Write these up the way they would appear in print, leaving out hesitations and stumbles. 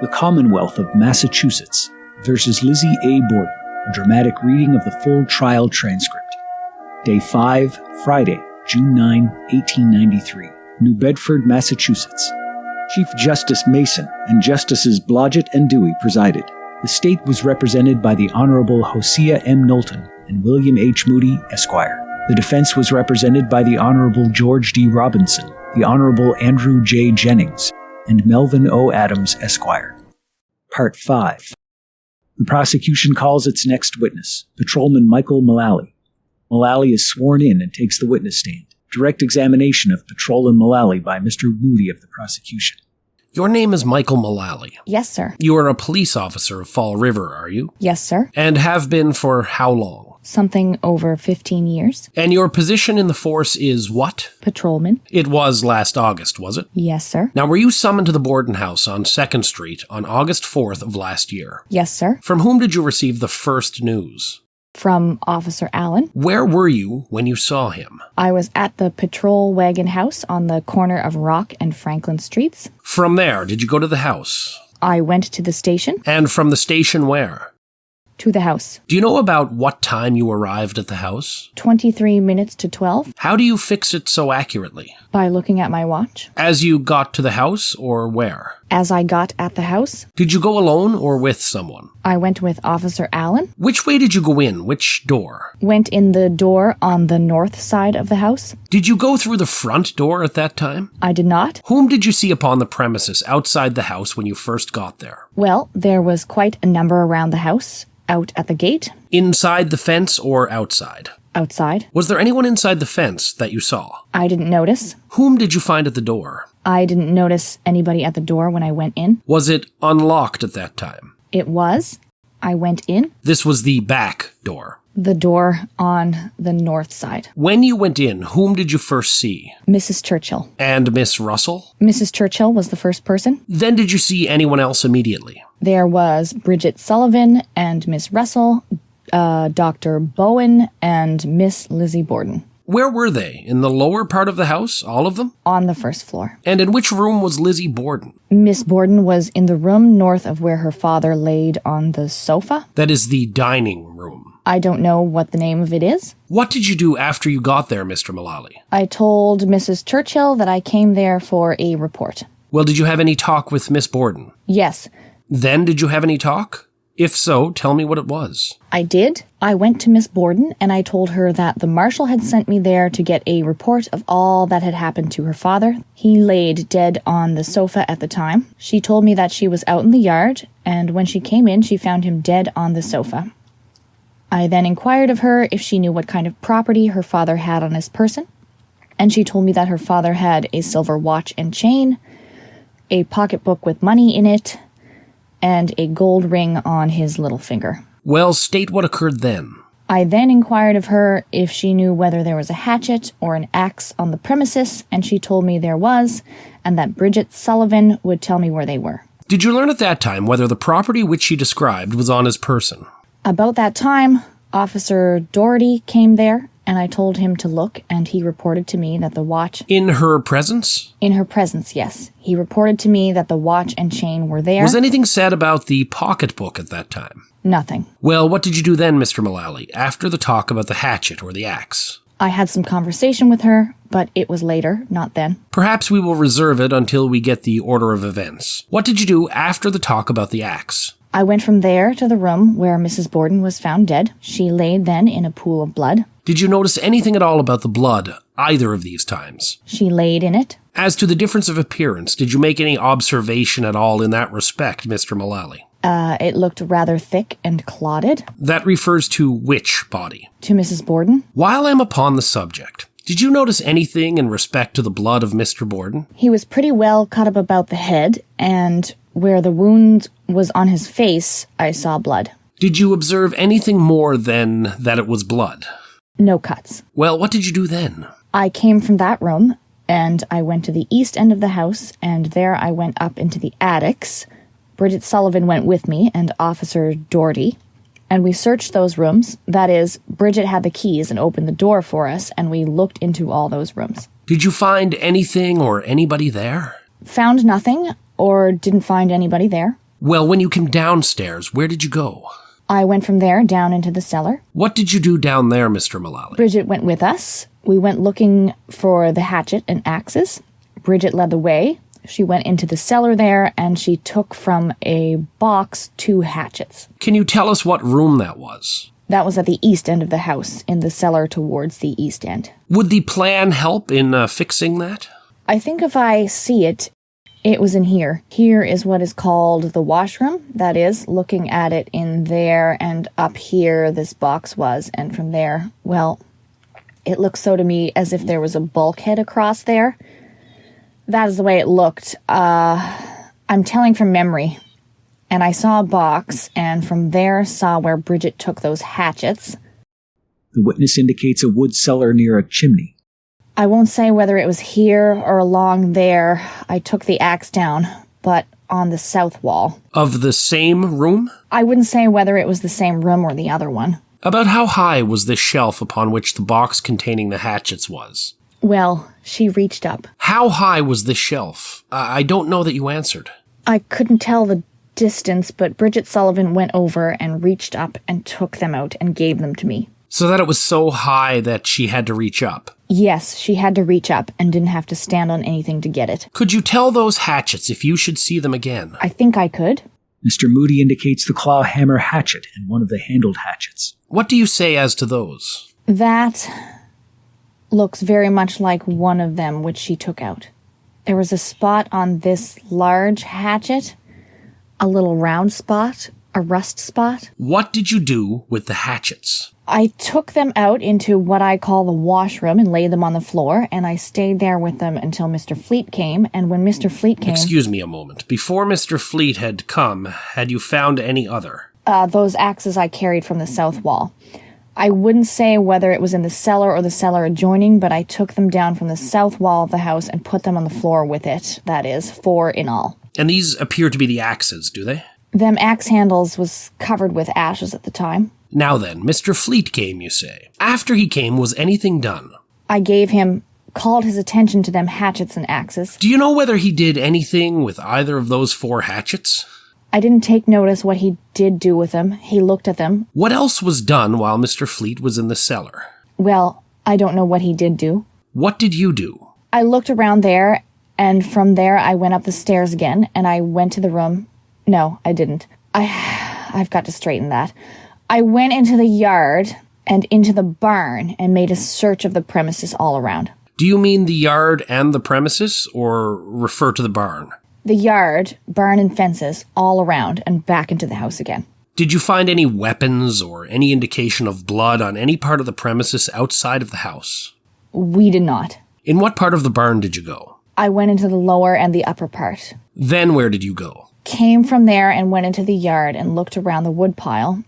The Commonwealth of Massachusetts versus Lizzie A. Borden, a dramatic reading of the full trial transcript. Day 5, Friday, June 9, 1893, New Bedford, Massachusetts. Chief Justice Mason and Justices Blodgett and Dewey presided. The state was represented by the Honorable Hosea M. Knowlton and William H. Moody, Esquire. The defense was represented by the Honorable George D. Robinson, the Honorable Andrew J. Jennings, and Melvin O. Adams, Esquire. Part 5. The prosecution calls its next witness, Patrolman Michael Mullaly. Mullaly is sworn in and takes the witness stand. Direct examination of Patrolman Mullaly by Mr. Moody of the prosecution. Your name is Michael Mullaly. Yes, sir. You are a police officer of Fall River, are you? Yes, sir. And have been for how long? Something over 15 years. And your position in the force is what? Patrolman. It was last August, was it? Yes, sir. Now, were you summoned to the Borden house on 2nd Street on August 4th of last year? Yes, sir. From whom did you receive the first news? From Officer Allen. Where were you when you saw him? I was at the patrol wagon house on the corner of Rock and Franklin Streets. From there, did you go to the house? I went to the station. And from the station where? To the house. Do you know about what time you arrived at the house? 23 minutes to 12. How do you fix it so accurately? By looking at my watch. As you got to the house, or where? As I got at the house. Did you go alone or with someone? I went with Officer Allen. Which way did you go in? Which door? Went in the door on the north side of the house. Did you go through the front door at that time? I did not. Whom did you see upon the premises outside the house when you first got there? Well, there was quite a number around the house. Out at the gate. Inside the fence or outside? Outside. Was there anyone inside the fence that you saw? I didn't notice. Whom did you find at the door? I didn't notice anybody at the door when I went in. Was it unlocked at that time? It was. I went in. This was the back door. The door on the north side. When you went in, whom did you first see? Mrs. Churchill. And Miss Russell? Mrs. Churchill was the first person. Then did you see anyone else immediately? There was Bridget Sullivan and Miss Russell, Dr. Bowen, and Miss Lizzie Borden. Where were they? In the lower part of the house? All of them? On the first floor. And in which room was Lizzie Borden? Miss Borden was in the room north of where her father laid on the sofa. That is the dining room. I don't know what the name of it is. What did you do after you got there, Mr. Mullaly? I told Mrs. Churchill that I came there for a report. Well, did you have any talk with Miss Borden? Yes. Then did you have any talk? If so, tell me what it was. I did. I went to Miss Borden and I told her that the marshal had sent me there to get a report of all that had happened to her father. He laid dead on the sofa at the time. She told me that she was out in the yard, and when she came in, she found him dead on the sofa. I then inquired of her if she knew what kind of property her father had on his person, and she told me that her father had a silver watch and chain, a pocketbook with money in it, and a gold ring on his little finger. Well, state what occurred then. I then inquired of her if she knew whether there was a hatchet or an axe on the premises, and she told me there was, and that Bridget Sullivan would tell me where they were. Did you learn at that time whether the property which she described was on his person? About that time, Officer Doherty came there, and I told him to look, and he reported to me that the watch... In her presence? In her presence, yes. He reported to me that the watch and chain were there. Was anything said about the pocketbook at that time? Nothing. Well, what did you do then, Mr. Mullaly, after the talk about the hatchet or the axe? I had some conversation with her, but it was later, not then. Perhaps we will reserve it until we get the order of events. What did you do after the talk about the axe? I went from there to the room where Mrs. Borden was found dead. She laid then in a pool of blood. Did you notice anything at all about the blood either of these times? She laid in it. As to the difference of appearance, did you make any observation at all in that respect, Mr. Mullaly? It looked rather thick and clotted. That refers to which body? To Mrs. Borden. While I'm upon the subject, did you notice anything in respect to the blood of Mr. Borden? He was pretty well cut up about the head, and where the wound was on his face, I saw blood. Did you observe anything more than that it was blood? No cuts. Well, what did you do then? I came from that room, and I went to the east end of the house, and there I went up into the attics. Bridget Sullivan went with me, and Officer Doherty, and we searched those rooms. That is, Bridget had the keys and opened the door for us, and we looked into all those rooms. Did you find anything or anybody there? Found nothing, or didn't find anybody there. Well, when you came downstairs, where did you go? I went from there down into the cellar. What did you do down there, Mr. Mullaly? Bridget went with us. We went looking for the hatchet and axes. Bridget led the way. She went into the cellar there, and she took from a box 2 hatchets. Can you tell us what room that was? That was at the east end of the house, in the cellar towards the east end. Would the plan help in fixing that? I think if I see it, it was in here. Here is what is called the washroom. That is, looking at it in there, and up here this box was, and from there, well, it looks so to me as if there was a bulkhead across there. That is the way it looked. I'm telling from memory. And I saw a box, and from there saw where Bridget took those hatchets. The witness indicates a wood cellar near a chimney. I won't say whether it was here or along there. I took the axe down, but on the south wall. Of the same room? I wouldn't say whether it was the same room or the other one. About how high was this shelf upon which the box containing the hatchets was? Well, she reached up. How high was this shelf? I don't know that you answered. I couldn't tell the distance, but Bridget Sullivan went over and reached up and took them out and gave them to me. So that it was so high that she had to reach up? Yes, she had to reach up and didn't have to stand on anything to get it. Could you tell those hatchets if you should see them again? I think I could. Mr. Moody indicates the claw hammer hatchet and one of the handled hatchets. What do you say as to those? That looks very much like one of them which she took out. There was a spot on this large hatchet, a little round spot, a rust spot. What did you do with the hatchets? I took them out into what I call the washroom and laid them on the floor, and I stayed there with them until Mr. Fleet came, and when Mr. Fleet came... Excuse me a moment. Before Mr. Fleet had come, had you found any other? Those axes I carried from the south wall. I wouldn't say whether it was in the cellar or the cellar adjoining, but I took them down from the south wall of the house and put them on the floor with it. That is, 4 in all. And these appear to be the axes, do they? Them axe handles was covered with ashes at the time. Now then, Mr. Fleet came, you say. After he came, was anything done? I called his attention to them hatchets and axes. Do you know whether he did anything with either of those 4 hatchets? I didn't take notice what he did do with them. He looked at them. What else was done while Mr. Fleet was in the cellar? Well, I don't know what he did do. What did you do? I looked around there, and from there I went up the stairs again, and I went to the room. No, I didn't. I've got to straighten that. I went into the yard and into the barn and made a search of the premises all around. Do you mean the yard and the premises, or refer to the barn? The yard, barn and fences all around and back into the house again. Did you find any weapons or any indication of blood on any part of the premises outside of the house? We did not. In what part of the barn did you go? I went into the lower and the upper part. Then where did you go? Came from there and went into the yard and looked around the wood pile.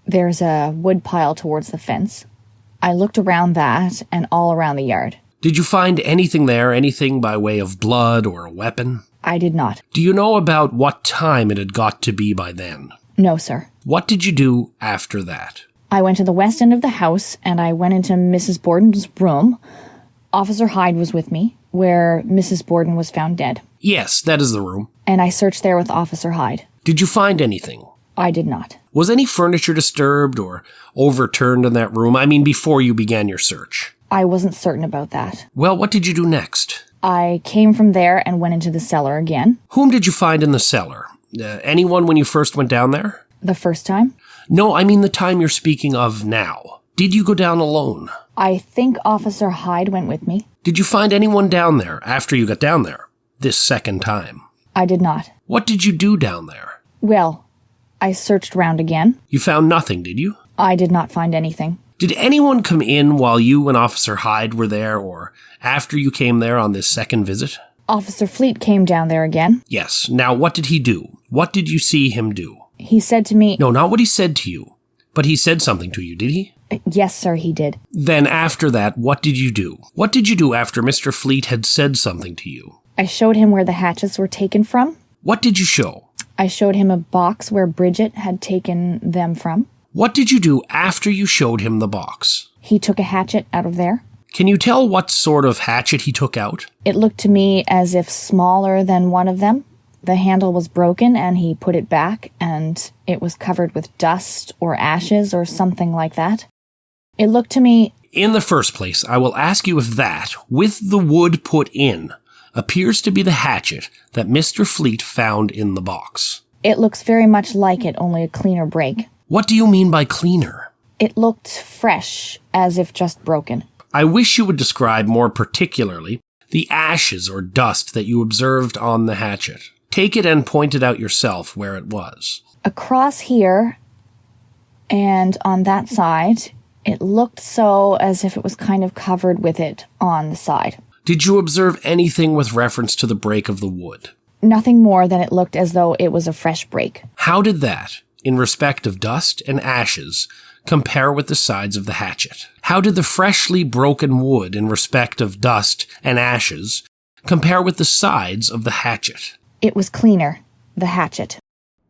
There's a wood pile towards the fence. I looked around that and all around the yard. Did you find anything there, anything by way of blood or a weapon? I did not. Do you know about what time it had got to be by then? No, sir. What did you do after that? I went to the west end of the house and I went into Mrs. Borden's room. Officer Hyde was with me, where Mrs. Borden was found dead. Yes, that is the room. And I searched there with Officer Hyde. Did you find anything? I did not. Was any furniture disturbed or overturned in that room? I mean, before you began your search. I wasn't certain about that. Well, what did you do next? I came from there and went into the cellar again. Whom did you find in the cellar? Anyone when you first went down there? The first time? No, I mean the time you're speaking of now. Did you go down alone? I think Officer Hyde went with me. Did you find anyone down there after you got down there? This second time? I did not. What did you do down there? Well, I searched round again. You found nothing, did you? I did not find anything. Did anyone come in while you and Officer Hyde were there, or after you came there on this second visit? Officer Fleet came down there again. Yes. Now, what did he do? What did you see him do? He said to me... No, not what he said to you. But he said something to you, did he? Yes, sir, he did. Then after that, what did you do? What did you do after Mr. Fleet had said something to you? I showed him where the hatchets were taken from. What did you show? I showed him a box where Bridget had taken them from. What did you do after you showed him the box? He took a hatchet out of there. Can you tell what sort of hatchet he took out? It looked to me as if smaller than one of them. The handle was broken and he put it back and it was covered with dust or ashes or something like that. It looked to me... In the first place, I will ask you if that, with the wood put in, appears to be the hatchet that Mr. Fleet found in the box. It looks very much like it, only a cleaner break. What do you mean by cleaner? It looked fresh, as if just broken. I wish you would describe more particularly the ashes or dust that you observed on the hatchet. Take it and point it out yourself where it was. Across here, and on that side, it looked so as if it was kind of covered with it on the side. Did you observe anything with reference to the break of the wood? Nothing more than it looked as though it was a fresh break. How did that, in respect of dust and ashes, compare with the sides of the hatchet? How did the freshly broken wood, in respect of dust and ashes, compare with the sides of the hatchet? It was cleaner, the hatchet.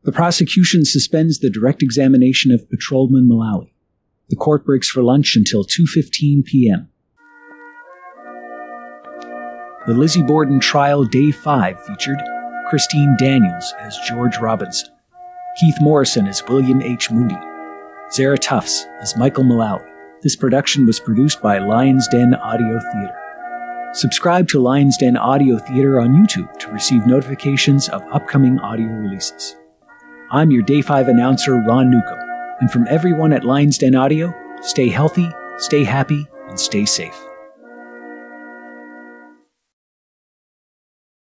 The prosecution suspends the direct examination of Patrolman Mullaly. The court breaks for lunch until 2:15 p.m. The Lizzie Borden trial Day 5 featured Christine Daniels as George Robinson, Keith Morrison as William H. Moody, Zara Tufts as Michael Mullaly. This production was produced by Lion's Den Audio Theatre. Subscribe to Lion's Den Audio Theatre on YouTube to receive notifications of upcoming audio releases. I'm your Day 5 announcer, Ron Newcombe, and from everyone at Lion's Den Audio, stay healthy, stay happy, and stay safe.